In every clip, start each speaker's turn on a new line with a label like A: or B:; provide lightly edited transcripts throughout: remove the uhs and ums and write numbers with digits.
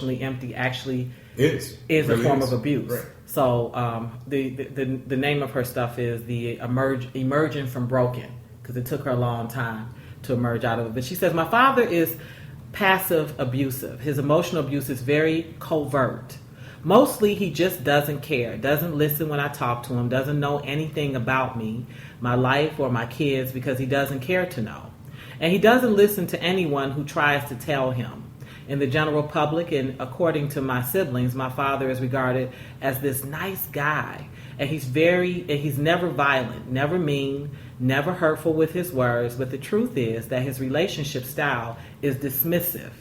A: emotionally empty actually
B: is
A: a form of abuse.
B: Right.
A: So the name of her stuff is the emerging from broken, because it took her a long time to emerge out of it. But she says, my father is passive abusive. His emotional abuse is very covert. Mostly he just doesn't care, doesn't listen when I talk to him, doesn't know anything about me, my life, or my kids, because he doesn't care to know. And he doesn't listen to anyone who tries to tell him. In the general public, and according to my siblings, my father is regarded as this nice guy. And he's never violent, never mean, never hurtful with his words. But the truth is that his relationship style is dismissive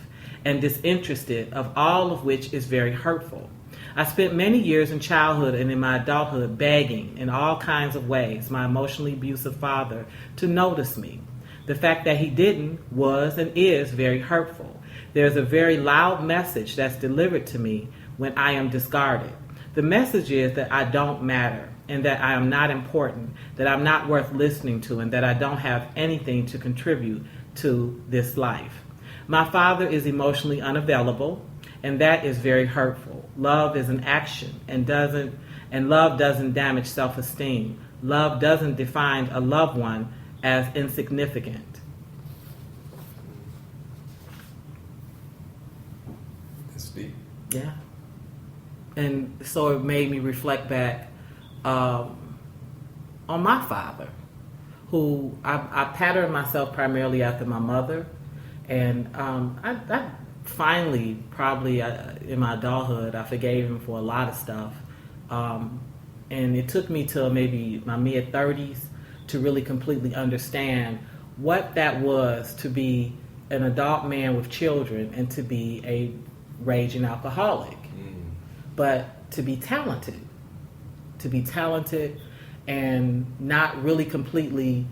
A: and disinterested, of all of which is very hurtful. I spent many years in childhood and in my adulthood begging in all kinds of ways my emotionally abusive father to notice me. The fact that he didn't was and is very hurtful. There's a very loud message that's delivered to me when I am discarded. The message is that I don't matter, and that I am not important, that I'm not worth listening to, and that I don't have anything to contribute to this life. My father is emotionally unavailable, and that is very hurtful. Love is an action, and love doesn't damage self-esteem. Love doesn't define a loved one as insignificant.
B: That's deep.
A: Yeah. And so it made me reflect back on my father, who I patterned myself primarily after my mother. And I finally, probably in my adulthood, I forgave him for a lot of stuff. And it took me till maybe my mid-30s to really completely understand what that was to be an adult man with children and to be a raging alcoholic. But to be talented and not really completely,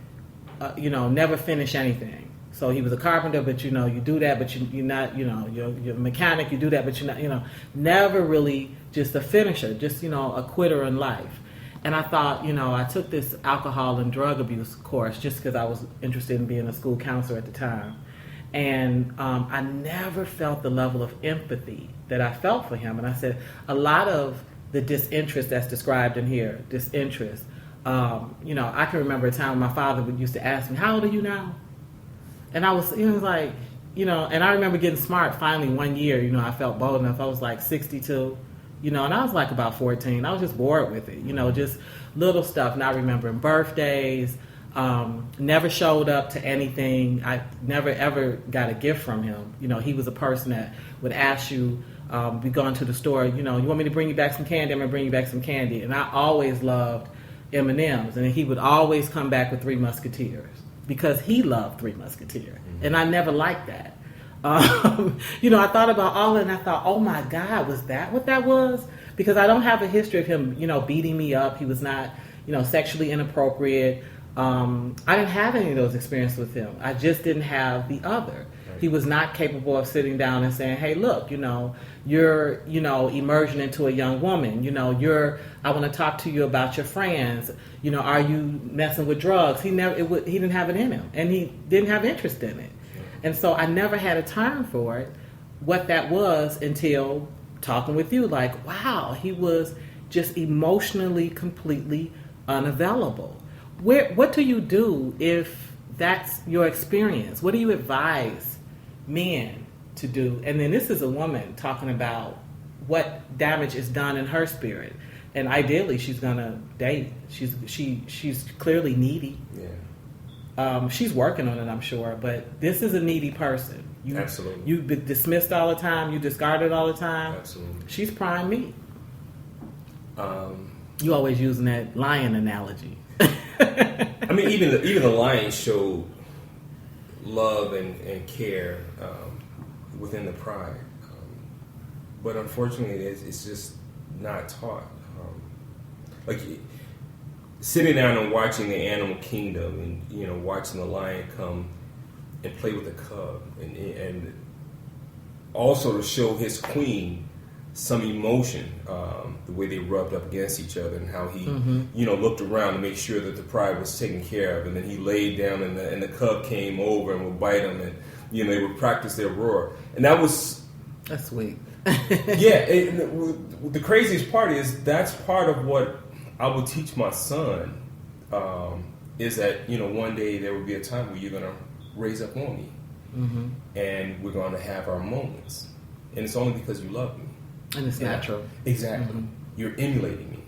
A: never finish anything. So he was a carpenter, but you do that, but you're not, you're a mechanic, you do that, but you're not, never really just a finisher, just, a quitter in life. And I thought, I took this alcohol and drug abuse course just because I was interested in being a school counselor at the time. And I never felt the level of empathy that I felt for him. And I said, a lot of the disinterest that's described in here, disinterest, I can remember a time when my father used to ask me, how old are you now? And I was, like, and I remember getting smart finally one year, I felt bold enough. I was like 62, and I was like about 14. I was just bored with it, just little stuff, not remembering birthdays, never showed up to anything. I never ever got a gift from him. He was a person that would ask you, we gone to the store, you want me to bring you back some candy? I'm going to bring you back some candy. And I always loved M&Ms. And he would always come back with Three Musketeers because he loved Three Musketeers. Mm-hmm. And I never liked that. I thought about all of it and I thought, oh my God, was that what that was? Because I don't have a history of him, beating me up. He was not, sexually inappropriate. I didn't have any of those experiences with him. I just didn't have the other. He was not capable of sitting down and saying, hey, look, you're, emerging into a young woman. I want to talk to you about your friends. Are you messing with drugs? He didn't have it in him, and he didn't have interest in it. And so I never had a time for it, what that was, until talking with you. Like, wow, he was just emotionally completely unavailable. What do you do if that's your experience? What do you advise men to do? And then this is a woman talking about what damage is done in her spirit. And ideally, she's gonna date. She's clearly needy. Yeah. She's working on it, I'm sure. But this is a needy person.
B: Absolutely. You've
A: been dismissed all the time. You discarded all the time.
B: Absolutely.
A: She's prime meat. You always using that lion analogy.
B: I mean, even the lions show love and care within the pride, but unfortunately, it's just not taught. Like sitting down and watching the animal kingdom, and watching the lion come and play with the cub, and also to show his queen some emotion, the way they rubbed up against each other, and how he, looked around to make sure that the pride was taken care of, and then he laid down, and the cub came over and would bite him, and they would practice their roar, and that's
A: sweet.
B: The craziest part is that's part of what I would teach my son. Is that one day there will be a time where you're going to raise up on me, and we're going to have our moments, and it's only because you love me,
A: and it's natural.
B: Exactly, you're emulating me.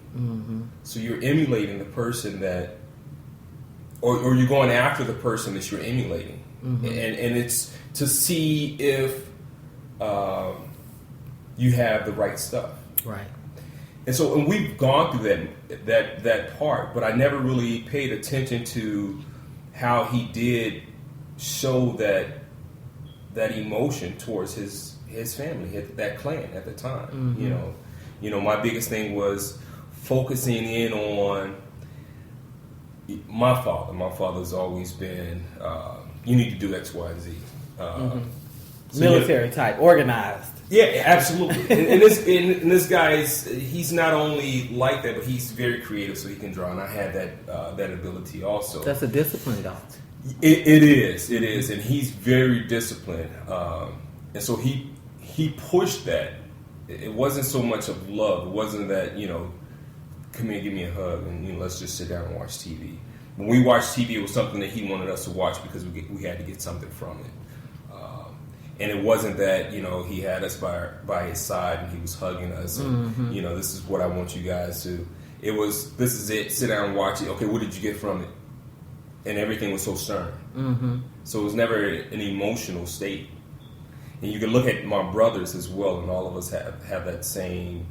B: So you're emulating the person that, or you're going after the person that you're emulating, and it's to see if you have the right stuff,
A: right?
B: And we've gone through that part, but I never really paid attention to how he did show that emotion towards his family, that clan at the time. My biggest thing was focusing in on my father. My father's always been, you need to do X, Y, and Z.
A: Military type, organized.
B: Yeah, absolutely. and this guy he's not only like that, but he's very creative, so he can draw. And I had that ability also.
A: That's a discipline, though.
B: It is, and he's very disciplined. And so he pushed that. It wasn't so much of love. It wasn't that come here, give me a hug, and let's just sit down and watch TV. When we watched TV, it was something that he wanted us to watch because we had to get something from it. And it wasn't that, he had us by his side and he was hugging us and, this is what I want you guys to. It was, this is it, sit down and watch it. Okay, what did you get from it? And everything was so stern. So it was never an emotional state. And you can look at my brothers as well, and all of us have that same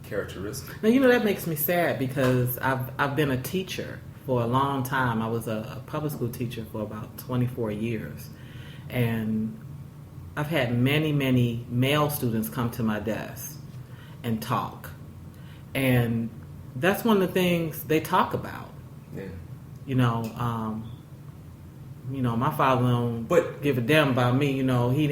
B: characteristic.
A: Now, that makes me sad because I've been a teacher for a long time. I was a public school teacher for about 24 years. And I've had many, many male students come to my desk and talk. And that's one of the things they talk about. Yeah. My father don't give a damn about me. He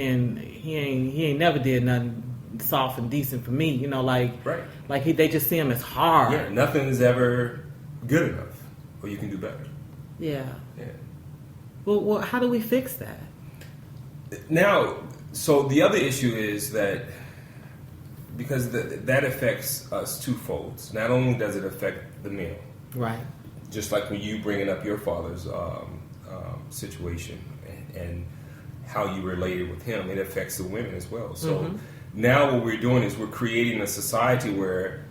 A: ain't never did nothing soft and decent for me. They just see him as hard.
B: Yeah, nothing is ever good enough, or you can do better.
A: Yeah. Yeah. Well, how do we fix that?
B: Now, so the other issue is that because that affects us twofold. Not only does it affect the male,
A: right?
B: Just like when you bringing up your father's situation and how you related with him, it affects the women as well. So now what we're doing is we're creating a society where,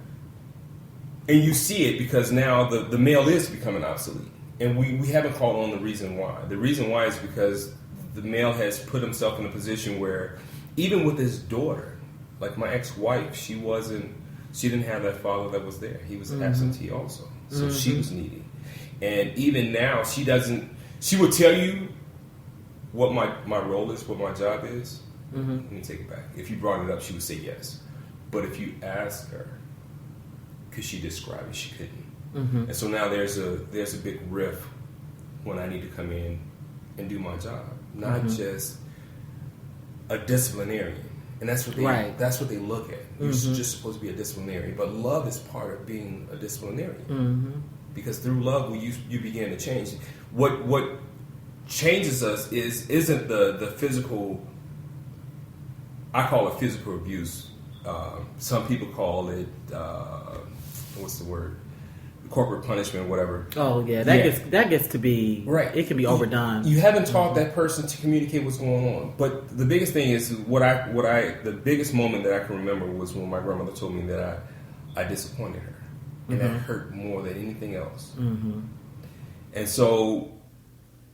B: and you see it because now the male is becoming obsolete, and we haven't called on the reason why. The reason why is because the male has put himself in a position where, even with his daughter, like my ex-wife, she didn't have that father that was there. He was absentee also. So she was needy. And even now, she would tell you what my role is, what my job is. Let me take it back. If you brought it up, she would say yes. But if you asked her, could she describe it, she couldn't. And so now there's a big rift when I need to come in and do my job. Not just a disciplinarian, and that's what they look at. You're just supposed to be a disciplinarian, but love is part of being a disciplinarian. Because through love, you begin to change. What changes us isn't the physical. I call it physical abuse. Some people call it what's the word? Corporate punishment, whatever.
A: Oh yeah, that gets to be right. It can be overdone.
B: You haven't taught that person to communicate what's going on. But the biggest thing is the biggest moment that I can remember was when my grandmother told me that I disappointed her, and that hurt more than anything else. And so,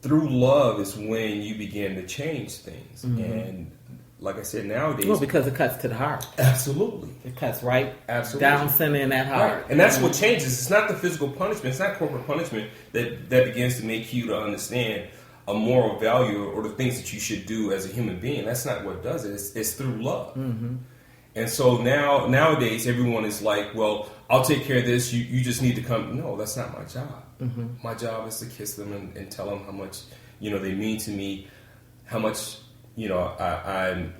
B: through love is when you begin to change things. And like I said, nowadays...
A: Well, because it cuts to the heart.
B: Absolutely.
A: It cuts right down center in that heart.
B: Right. And that's what changes. It's not the physical punishment. It's not corporate punishment that begins to make you to understand a moral value or the things that you should do as a human being. That's not what does it. It's through love. And so nowadays, everyone is like, well, I'll take care of this. You just need to come. No, that's not my job. My job is to kiss them and tell them how much, they mean to me, how much... I'm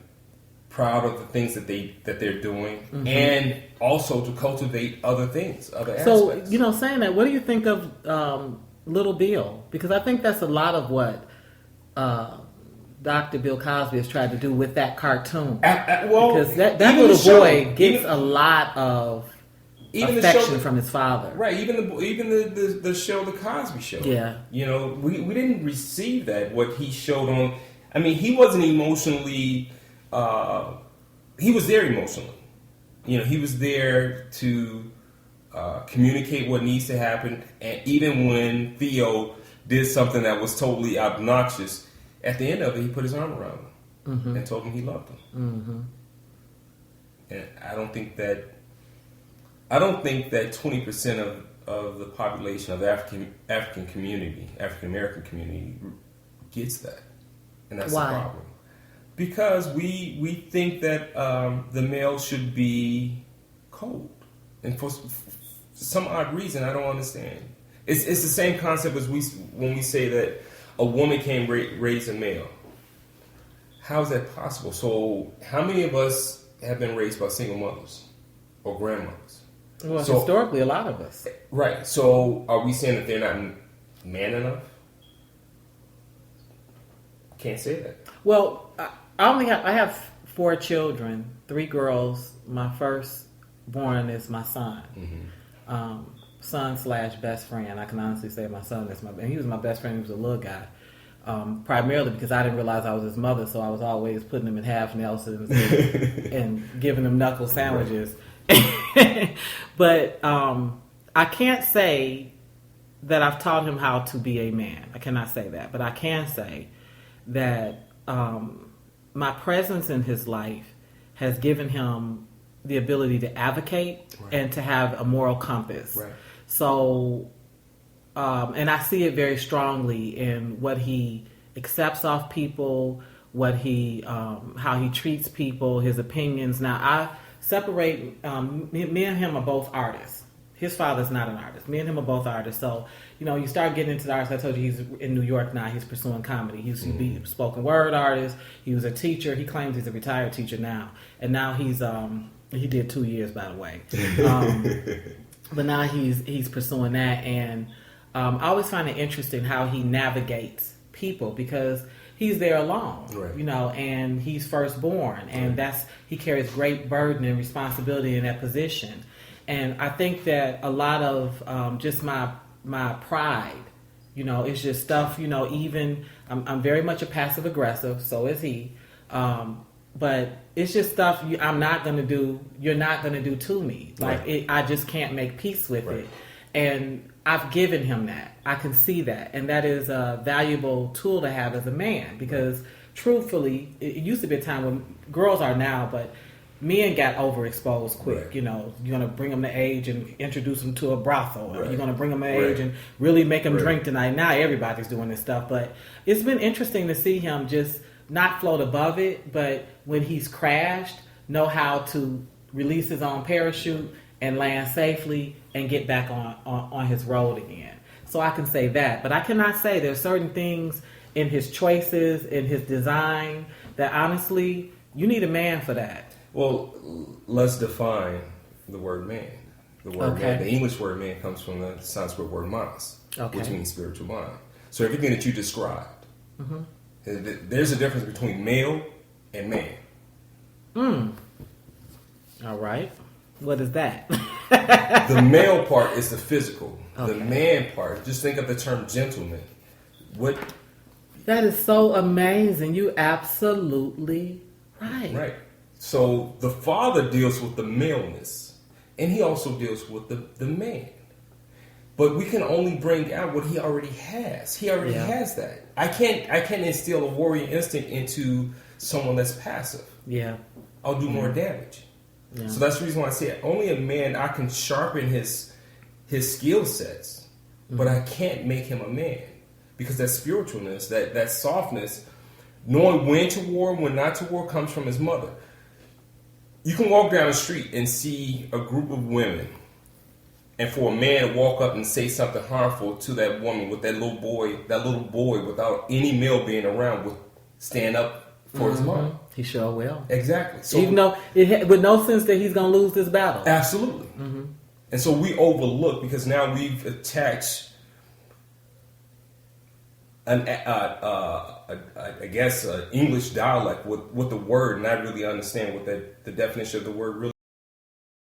B: proud of the things that they're doing, and also to cultivate other things, other aspects.
A: So, saying that, what do you think of Little Bill? Because I think that's a lot of what Dr. Bill Cosby has tried to do with that cartoon.
B: Well,
A: because that
B: even
A: little
B: the show,
A: boy gets a lot of affection from his father.
B: Right, even the show, The Cosby Show.
A: Yeah.
B: You know, we didn't receive that, what he showed on. I mean, he wasn't emotionally, he was there emotionally. You know, he was there to communicate what needs to happen. And even when Theo did something that was totally obnoxious, at the end of it, he put his arm around him and told him he loved him. Mm-hmm. And I don't think that 20% of the population of the African American community gets that, and that's
A: Why?
B: the problem. Because we think that the male should be cold, and for some odd reason I don't understand. It's the same concept as when we say that a woman can't raise a male. How is that possible? So how many of us have been raised by single mothers or grandmothers?
A: Well, historically, a lot of us.
B: Right. So are we saying that they're not man enough? Can't say that.
A: Well, I have 4 children, 3 girls. My firstborn is my son. Mm-hmm. Son/best friend. I can honestly say my son is he was my best friend. He was a little guy. Primarily because I didn't realize I was his mother, so I was always putting him in half Nelsons and giving him knuckle sandwiches. Right. But I can't say that I've taught him how to be a man. I cannot say that. But I can say that my presence in his life has given him the ability to advocate and to have a moral compass. Right. So, and I see it very strongly in what he accepts off people, what how he treats people, his opinions. Now, I separate, me and him are both artists. His father's not an artist. Me and him are both artists. So, you start getting into the arts. I told you he's in New York now. He's pursuing comedy. He used to be a spoken word artist. He was a teacher. He claims he's a retired teacher now. And now he's, he did 2 years, by the way. But now he's pursuing that. And I always find it interesting how he navigates people because he's there alone, right. And he's firstborn. And he carries great burden and responsibility in that position. And I think that a lot of just my pride, it's just stuff, even I'm very much a passive aggressive, so is he. But it's just stuff I'm not going to do, you're not going to do to me. Like, right. I just can't make peace with it. And I've given him that. I can see that. And that is a valuable tool to have as a man because truthfully, it used to be a time when girls are now, but men got overexposed quick. Right. You're going to bring them to age and introduce them to a brothel. Right. You're going to bring them to age and really make them drink tonight. Now everybody's doing this stuff. But it's been interesting to see him just not float above it, but when he's crashed, know how to release his own parachute and land safely and get back on his road again. So I can say that. But I cannot say there's certain things in his choices, in his design, that honestly, you need a man for that.
B: Well, let's define the word man. The word man, the English word man comes from the Sanskrit word manas, which means spiritual mind. So everything that you described, there's a difference between male and man.
A: All right. What is that?
B: The male part is the physical. Okay. The man part, just think of the term gentleman.
A: That is so amazing. You absolutely right.
B: Right. So the father deals with the maleness, and he also deals with the man. But we can only bring out what he already has. He already has that. I can't instill a warrior instinct into someone that's passive. Yeah. I'll do more damage. Yeah. So that's the reason why I say only a man, I can sharpen his skill sets, but I can't make him a man. Because that spiritualness, that softness, knowing when to war and when not to war comes from his mother. You can walk down the street and see a group of women, and for a man to walk up and say something harmful to that woman with that little boy without any male being around would stand up for his mom.
A: He sure will.
B: Exactly. So,
A: even though with no sense that he's going to lose this battle.
B: Absolutely. And so we overlook because now we've attached I guess English dialect with the word, not really understand what the definition of the word really